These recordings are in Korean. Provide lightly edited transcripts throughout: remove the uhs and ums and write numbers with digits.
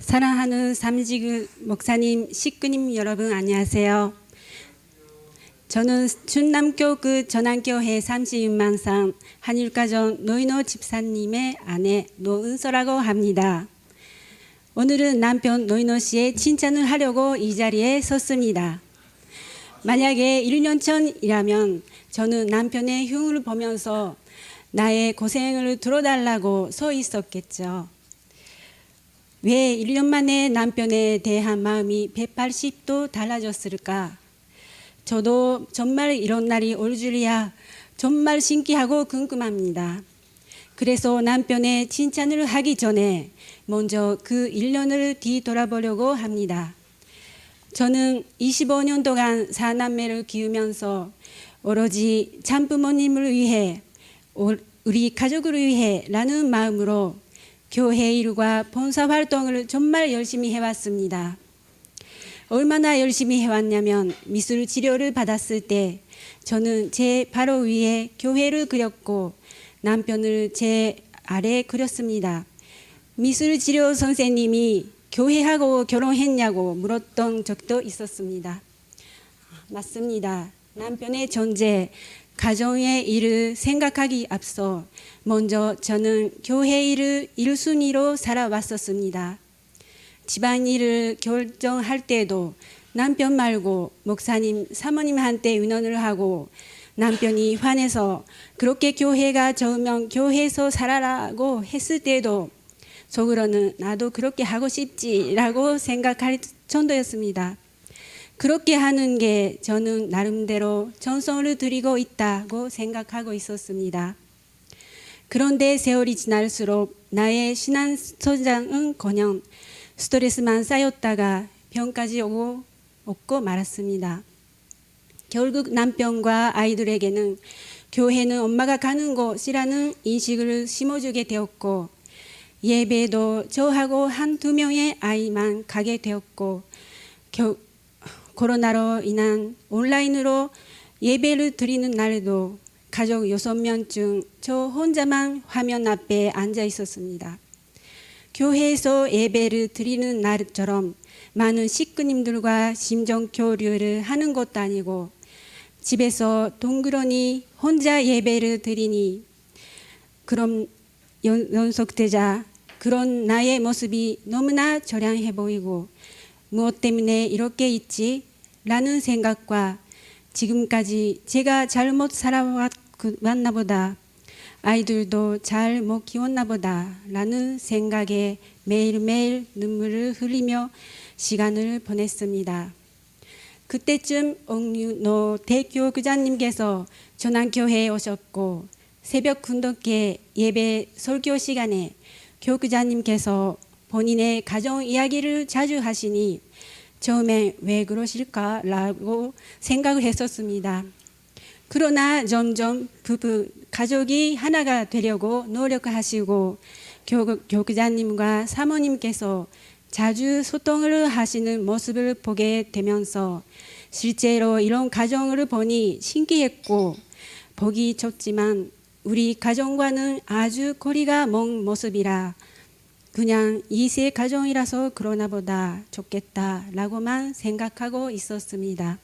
사랑하는 삼지그 목사님, 식구님 여러분 안녕하세요. 저는 충남교 전안교회 36만상 한일가정 노인호 집사님의 아내 노은서라고 합니다. 오늘은 남편 노인호 씨의 칭찬을 하려고 이 자리에 섰습니다. 만약에 1년 전이라면 저는 남편의 흉을 보면서 나의 고생을 들어달라고 서 있었겠죠. 왜 1년 만에 남편에 대한 마음이 180도 달라졌을까? 저도 정말 이런 날이 올 줄이야 정말 신기하고 궁금합니다. 그래서 남편의 칭찬을 하기 전에 먼저 그 1년을 뒤돌아보려고 합니다. 저는 25년 동안 4남매를 키우면서 오로지 참부모님을 위해 우리 가족을 위해 라는 마음으로 교회 일과 봉사활동을 정말 열심히 해왔습니다. 얼마나 열심히 해왔냐면 미술 치료를 받았을 때 저는 제 바로 위에 교회를 그렸고 남편을 제 아래 그렸습니다. 미술 치료 선생님이 교회하고 결혼했냐고 물었던 적도 있었습니다. 맞습니다. 남편의 존재, 가정의 일을 생각하기 앞서 먼저 저는 교회 일을 1순위로 살아왔었습니다. 집안일을 결정할 때도 남편 말고 목사님, 사모님한테 의논을 하고 남편이 화내서 그렇게 교회가 좋으면 교회에서 살아라고 했을 때도 속으로는 나도 그렇게 하고 싶지라고 생각할 정도였습니다. 그렇게 하는 게 저는 나름대로 정성을 들이고 있다고 생각하고 있었습니다. 그런데 세월이 지날수록 나의 신앙 성장은커녕 스트레스만 쌓였다가 병까지 오고 말았습니다. 결국 남편과 아이들에게는 교회는 엄마가 가는 곳이라는 인식을 심어주게 되었고 예배도 저하고 한두 명의 아이만 가게 되었고 코로나로 인한 온라인으로 예배를 드리는 날에도 가족 6명 중 저 혼자만 화면 앞에 앉아 있었습니다. 교회에서 예배를 드리는 날처럼 많은 식구님들과 심정 교류를 하는 것도 아니고 집에서 동그러니 혼자 예배를 드리니 그럼 연속되자 그런 나의 모습이 너무나 저량해 보이고 무엇 때문에 이렇게 있지? 라는 생각과 지금까지 제가 잘못 살아왔나 보다, 아이들도 잘 못 키웠나 보다 라는 생각에 매일매일 눈물을 흘리며 시간을 보냈습니다. 그때쯤 옥윤호 대교구장님께서 전안교회에 오셨고 새벽 군덕회 예배 설교 시간에 교구장님께서 본인의 가정 이야기를 자주 하시니 처음에 왜 그러실까라고 생각을 했었습니다. 그러나 점점 부부, 가족이 하나가 되려고 노력하시고 교구장님과 사모님께서 자주 소통을 하시는 모습을 보게 되면서 실제로 이런 가정을 보니 신기했고 보기 좋지만 우리 가정과는 아주 거리가 먼 모습이라 그냥 2세 가정이라서 그러나 보다 좋겠다라고만 생각하고 있었습니다.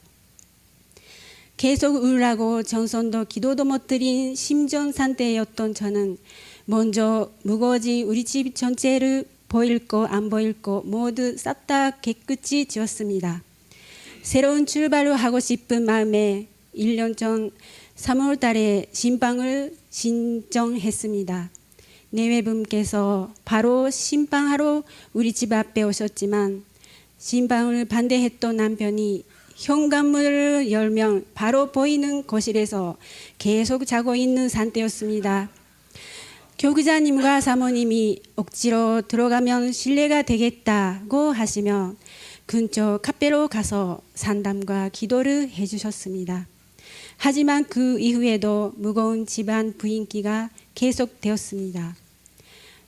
계속 우울하고 정성도 기도도 못 드린 심정 상태였던 저는 먼저 무거워진 우리 집 전체를 보일 거 안 보일 거 모두 싹 다 깨끗이 지웠습니다. 새로운 출발을 하고 싶은 마음에 1년 전 3월 달에 신방을 신청했습니다. 내외분께서 바로 신방하러 우리 집 앞에 오셨지만 신방을 반대했던 남편이 현관문을 열면 바로 보이는 거실에서 계속 자고 있는 상태였습니다. 교구자님과 사모님이 억지로 들어가면 실례가 되겠다고 하시며 근처 카페로 가서 상담과 기도를 해주셨습니다. 하지만 그 이후에도 무거운 집안 부인기가 계속되었습니다.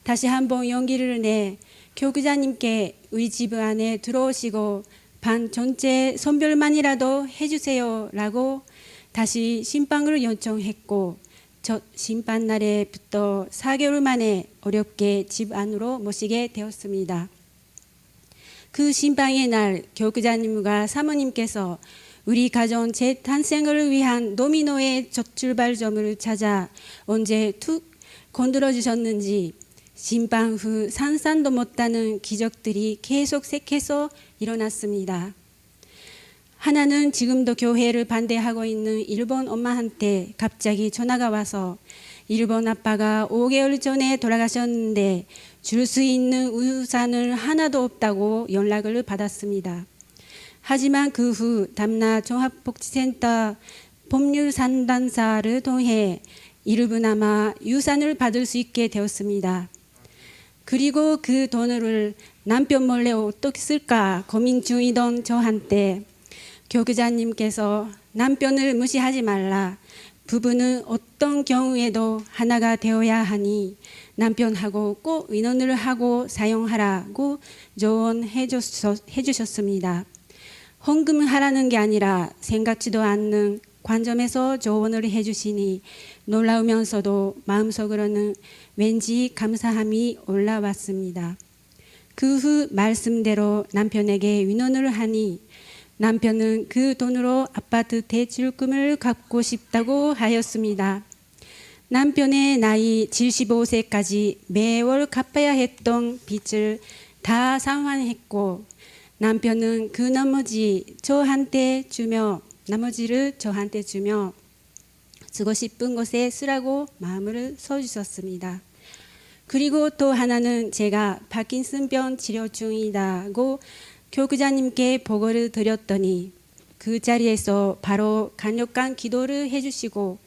다시 한번 용기를 내 교구자님께 우리 집 안에 들어오시고 반 전체 선별만이라도 해주세요 라고 다시 신방을 요청했고 첫 신방 날에부터 4개월 만에 어렵게 집 안으로 모시게 되었습니다. 그 신방의 날 교구자님과 사모님께서 우리 가정 재탄생을 위한 도미노의 출발점을 찾아 언제 툭 건드려 주셨는지 신방 후 산산도 못하는 기적들이 계속해서 일어났습니다. 하나는 지금도 교회를 반대하고 있는 일본 엄마한테 갑자기 전화가 와서 일본 아빠가 5개월 전에 돌아가셨는데 줄 수 있는 우산을 하나도 없다고 연락을 받았습니다. 하지만 그 후 담나 종합복지센터 법률 상담사를 통해 일부나마 유산을 받을 수 있게 되었습니다. 그리고 그 돈을 남편 몰래 어떻게 쓸까 고민 중이던 저한테 교구자님께서 남편을 무시하지 말라. 부부는 어떤 경우에도 하나가 되어야 하니 남편하고 꼭 의논을 하고 사용하라고 조언해 주셨습니다. 헌금하라는 게 아니라 생각지도 않는 관점에서 조언을 해주시니 놀라우면서도 마음속으로는 왠지 감사함이 올라왔습니다. 그 후 말씀대로 남편에게 의논을 하니 남편은 그 돈으로 아파트 대출금을 갚고 싶다고 하였습니다. 남편의 나이 75세까지 매월 갚아야 했던 빚을 다 상환했고 남편은 그 나머지를 저한테 주며 쓰고 싶은 곳에 쓰라고 마음을 써주셨습니다. 그리고 또 하나는 제가 파킨슨병 치료 중이다고 교구자님께 보고를 드렸더니 그 자리에서 바로 강력한 기도를 해주시고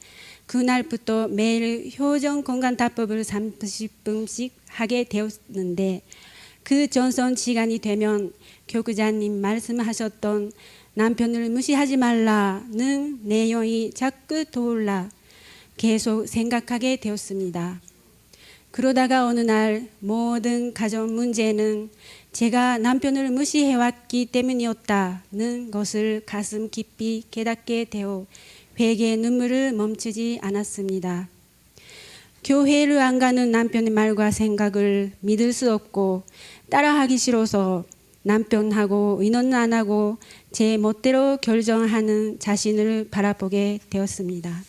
그날부터 매일 효정 건강 답법을 30분씩 하게 되었는데 그 전선 시간이 되면 교구자님 말씀하셨던 남편을 무시하지 말라는 내용이 자꾸 떠올라 계속 생각하게 되었습니다. 그러다가 어느 날 모든 가정 문제는 제가 남편을 무시해왔기 때문이었다는 것을 가슴 깊이 깨닫게 되어 회개의 눈물을 멈추지 않았습니다. 교회를 안 가는 남편의 말과 생각을 믿을 수 없고 따라하기 싫어서 남편하고 의논 안 하고 제 멋대로 결정하는 자신을 바라보게 되었습니다.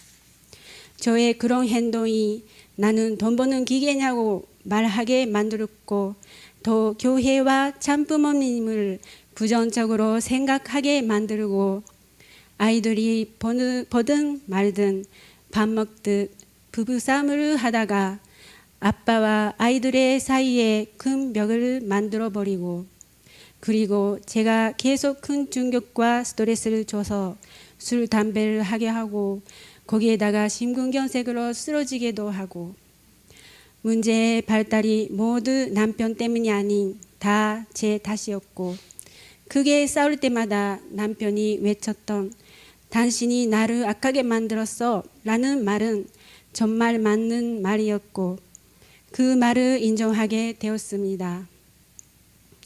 저의 그런 행동이 나는 돈 버는 기계냐고 말하게 만들었고 또 교회와 참부모님을 부정적으로 생각하게 만들고 아이들이 보든 말든 밥 먹듯 부부싸움을 하다가 아빠와 아이들의 사이에 큰 벽을 만들어버리고 그리고 제가 계속 큰 충격과 스트레스를 줘서 술, 담배를 하게 하고 거기에다가 심근경색으로 쓰러지기도 하고 문제의 발달이 모두 남편 때문이 아닌 다 제 탓이었고 크게 싸울 때마다 남편이 외쳤던 당신이 나를 악하게 만들었어 라는 말은 정말 맞는 말이었고 그 말을 인정하게 되었습니다.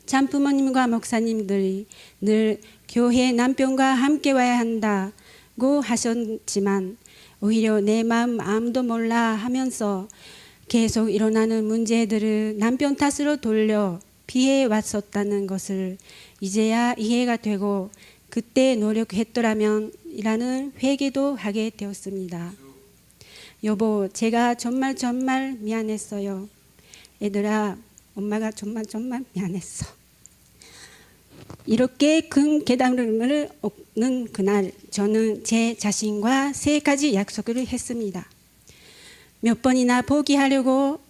참부모님과 목사님들이 늘 교회 남편과 함께 와야 한다고 하셨지만 오히려 내 마음 아무도 몰라 하면서 계속 일어나는 문제들을 남편 탓으로 돌려 피해 왔었다는 것을 이제야 이해가 되고 그때 노력했더라면 이라는 회개도 하게 되었습니다. 여보, 제가 정말 미안했어요. 얘들아, 엄마가 정말 미안했어. 이렇게 큰 깨달음을 얻는 그날 저는 제 자신과 3가지 약속을 했습니다. 몇 번이나 포기하려고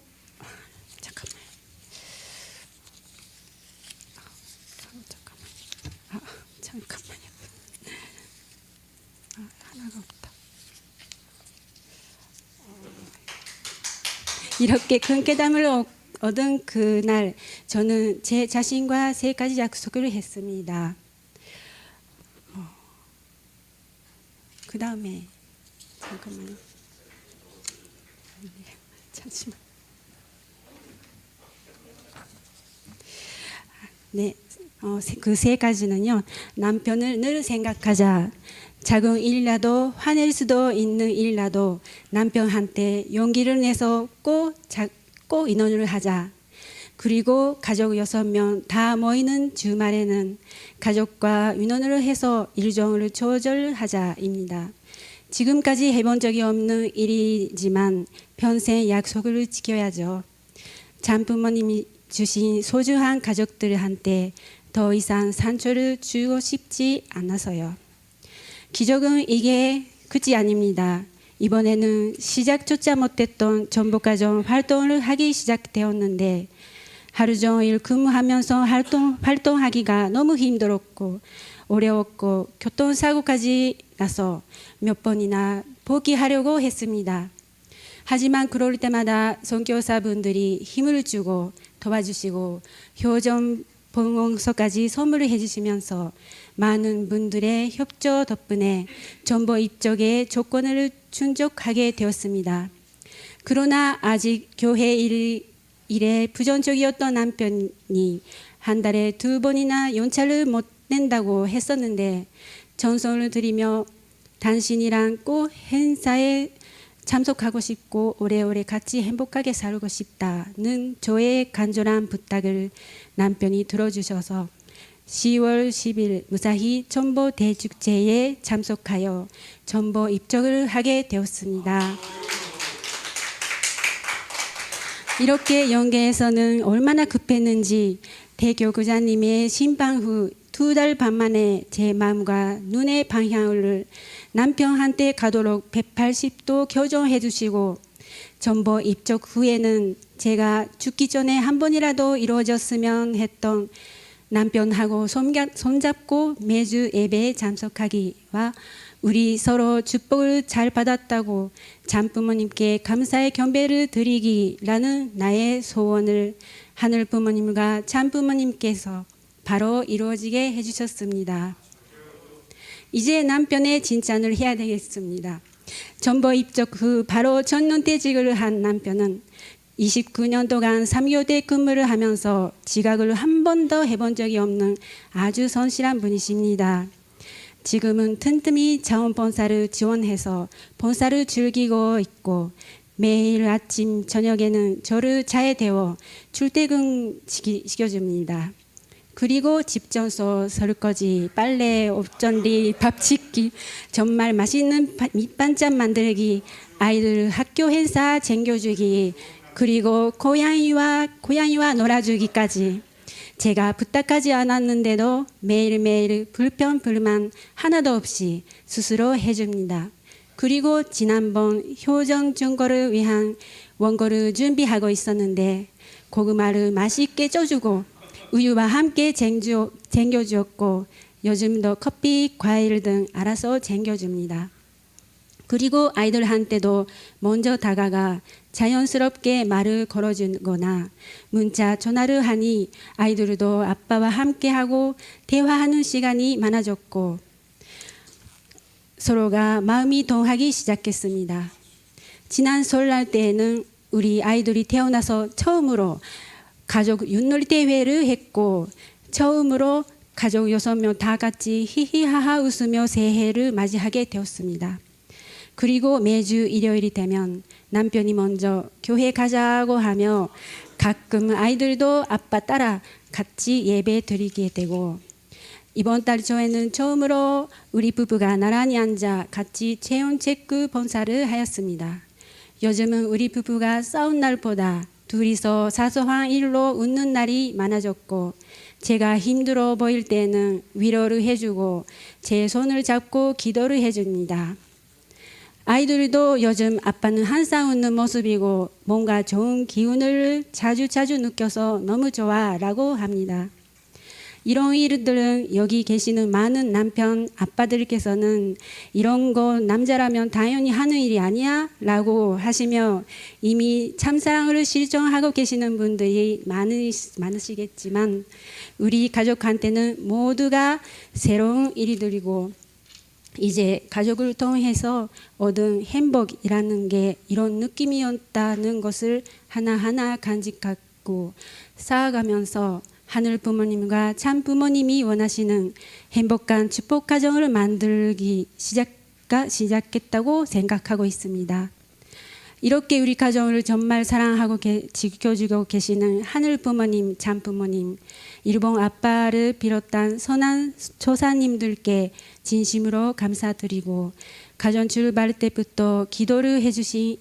잠깐만요. 하나가 없다. 이렇게 큰 깨달음을 얻은 그날 저는 제 자신과 3가지 약속을 했습니다. 그 다음에 잠깐만요. 잠시만. 네, 그 3가지는요. 남편을 늘 생각하자. 작은 일이라도 화낼 수도 있는 일이라도 남편한테 용기를 내서 꼭 인원을 하자. 그리고 가족 6명 다 모이는 주말에는 가족과 의논을 해서 일정을 조절하자입니다. 지금까지 해본 적이 없는 일이지만 평생 약속을 지켜야죠. 장부모님이 주신 소중한 가족들한테 더 이상 상처를 주고 싶지 않아서요. 기적은 이게 끝이 아닙니다. 이번에는 시작조차 못했던 전복가정 활동을 하기 시작되었는데 하루 종일 근무하면서 활동하기가 너무 힘들었고 어려웠고 교통사고까지 나서 몇 번이나 포기하려고 했습니다. 하지만 그럴 때마다 선교사분들이 힘을 주고 도와주시고 효정 봉헌서까지 선물을 해주시면서 많은 분들의 협조 덕분에 전복 입적의 조건을 충족하게 되었습니다. 그러나 아직 교회 일에 부정적이었던 남편이 한 달에 2번이나 연차를 못 낸다고 했었는데 전설을 드리며 당신이랑 꼭 행사에 참석하고 싶고 오래오래 같이 행복하게 살고 싶다는 저의 간절한 부탁을 남편이 들어주셔서 10월 10일 무사히 전복 대축제에 참석하여 전복 입적을 하게 되었습니다. 이렇게 영계에서는 얼마나 급했는지 대교구자님의 신방 후 2달 반 만에 제 마음과 눈의 방향을 남편한테 가도록 180도 교정해 주시고 전복 입적 후에는 제가 죽기 전에 한 번이라도 이루어졌으면 했던 남편하고 손잡고 매주 예배에 참석하기와 우리 서로 축복을 잘 받았다고 장부모님께 감사의 경배를 드리기라는 나의 소원을 하늘 부모님과 장부모님께서 바로 이루어지게 해주셨습니다. 이제 남편의 칭찬을 해야 되겠습니다. 전복 입적 후 바로 전년퇴직을 한 남편은 29년도간 3교대 근무를 하면서 지각을 한 번도 해본 적이 없는 아주 성실한 분이십니다. 지금은 틈틈이 자원봉사를 지원해서 봉사를 즐기고 있고 매일 아침 저녁에는 저를 차에 태워 출퇴근 시켜줍니다. 그리고 집 청소, 설거지, 빨래, 옷 정리, 밥 짓기, 정말 맛있는 밑반찬 만들기, 아이들 학교 행사 챙겨주기, 그리고 고양이와 놀아주기까지 제가 부탁하지 않았는데도 매일매일 불평 불만 하나도 없이 스스로 해줍니다. 그리고 지난번 효정 증거를 위한 원고를 준비하고 있었는데 고구마를 맛있게 쪄주고 우유와 함께 챙겨주었고 요즘도 커피, 과일 등 알아서 챙겨줍니다. 그리고 아이들한테도 먼저 다가가 자연스럽게 말을 걸어주거나 문자, 전화를 하니 아이들도 아빠와 함께하고 대화하는 시간이 많아졌고 서로가 마음이 동하기 시작했습니다. 지난 설날 때에는 우리 아이들이 태어나서 처음으로 가족 윷놀이 대회를 했고 처음으로 가족 6명 다 같이 히히하하 웃으며 새해를 맞이하게 되었습니다. 그리고 매주 일요일이 되면 남편이 먼저 교회 가자고 하며 가끔 아이들도 아빠 따라 같이 예배 드리게 되고 이번 달 초에는 처음으로 우리 부부가 나란히 앉아 같이 체온 체크 봉사를 하였습니다. 요즘은 우리 부부가 싸운 날보다 둘이서 사소한 일로 웃는 날이 많아졌고 제가 힘들어 보일 때는 위로를 해주고 제 손을 잡고 기도를 해줍니다. 아이들도 요즘 아빠는 항상 웃는 모습이고 뭔가 좋은 기운을 자주 느껴서 너무 좋아 라고 합니다. 이런 일들은 여기 계시는 많은 남편 아빠들께서는 이런 거 남자라면 당연히 하는 일이 아니야 라고 하시며 이미 참사랑을 실천하고 계시는 분들이 많으시겠지만 우리 가족한테는 모두가 새로운 일들이고 이제 가족을 통해서 얻은 행복이라는 게 이런 느낌이었다는 것을 하나하나 간직하고 쌓아가면서 하늘 부모님과 참 부모님이 원하시는 행복한 축복 가정을 만들기 시작했다고 생각하고 있습니다. 이렇게 우리 가정을 정말 사랑하고 지켜주고 계시는 하늘 부모님, 참 부모님, 일본 아빠를 비롯한 선한 조사님들께 진심으로 감사드리고, 가정 출발 때부터 기도를 해주신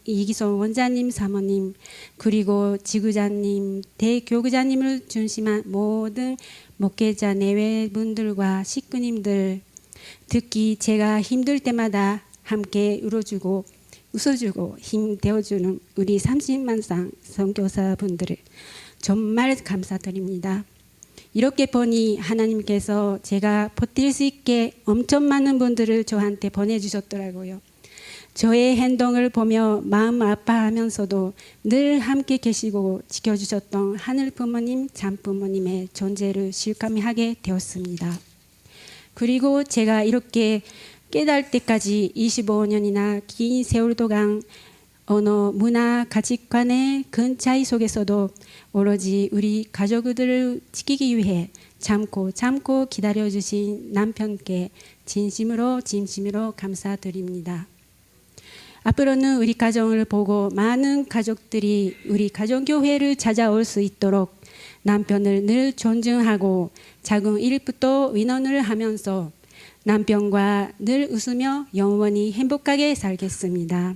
이기성 원장님, 사모님, 그리고 지구자님, 대교구자님을 중심한 모든 목회자 내외분들과 식구님들, 특히 제가 힘들 때마다 함께 웃어주고 힘 되어주는 우리 30만상 선교사분들을 정말 감사드립니다. 이렇게 보니 하나님께서 제가 버틸 수 있게 엄청 많은 분들을 저한테 보내주셨더라고요. 저의 행동을 보며 마음 아파하면서도 늘 함께 계시고 지켜주셨던 하늘 부모님, 참 부모님의 존재를 실감하게 되었습니다. 그리고 제가 이렇게 깨달을 때까지 25년이나 긴 세월 동안 언어, 문화, 가치관의 큰 차이 속에서도 오로지 우리 가족들을 지키기 위해 참고 기다려주신 남편께 진심으로 감사드립니다. 앞으로는 우리 가정을 보고 많은 가족들이 우리 가정교회를 찾아올 수 있도록 남편을 늘 존중하고 작은 일부터 의논을 하면서 남편과 늘 웃으며 영원히 행복하게 살겠습니다.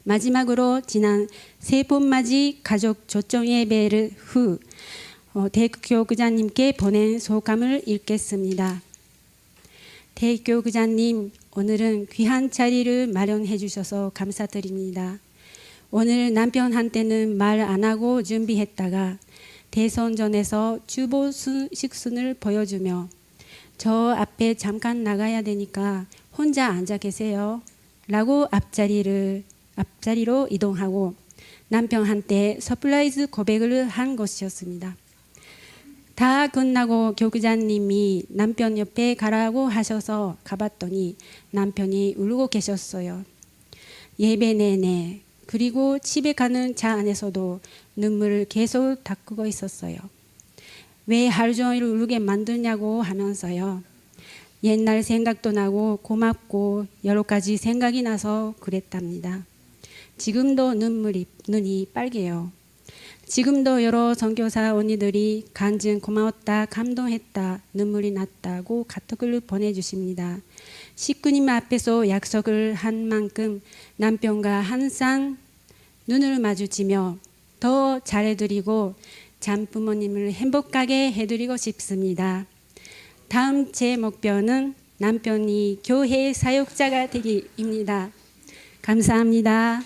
마지막으로 지난 세 번 맞이 가족 초청 예배를 후 대교구자님께 보낸 소감을 읽겠습니다. 대교구자님, 오늘은 귀한 자리를 마련해 주셔서 감사드립니다. 오늘 남편한테는 말 안 하고 준비했다가 대선전에서 주보 식순을 보여주며 저 앞에 잠깐 나가야 되니까 혼자 앉아 계세요 라고 앞자리로 이동하고 남편한테 서프라이즈 고백을 한 것이었습니다. 다 끝나고 교구자님이 남편 옆에 가라고 하셔서 가봤더니 남편이 울고 계셨어요. 예배 내내, 그리고 집에 가는 차 안에서도 눈물을 계속 닦고 있었어요. 왜 하루 종일 울게 만드냐고 하면서요. 옛날 생각도 나고 고맙고 여러 가지 생각이 나서 그랬답니다. 지금도 눈이 빨개요. 지금도 여러 선교사 언니들이 간증 고마웠다, 감동했다, 눈물이 났다고 카톡을 보내주십니다. 식구님 앞에서 약속을 한 만큼 남편과 항상 눈을 마주치며 더 잘해드리고 참 부모님을 행복하게 해드리고 싶습니다. 다음 제 목표는 남편이 교회 사역자가 되기입니다. 감사합니다.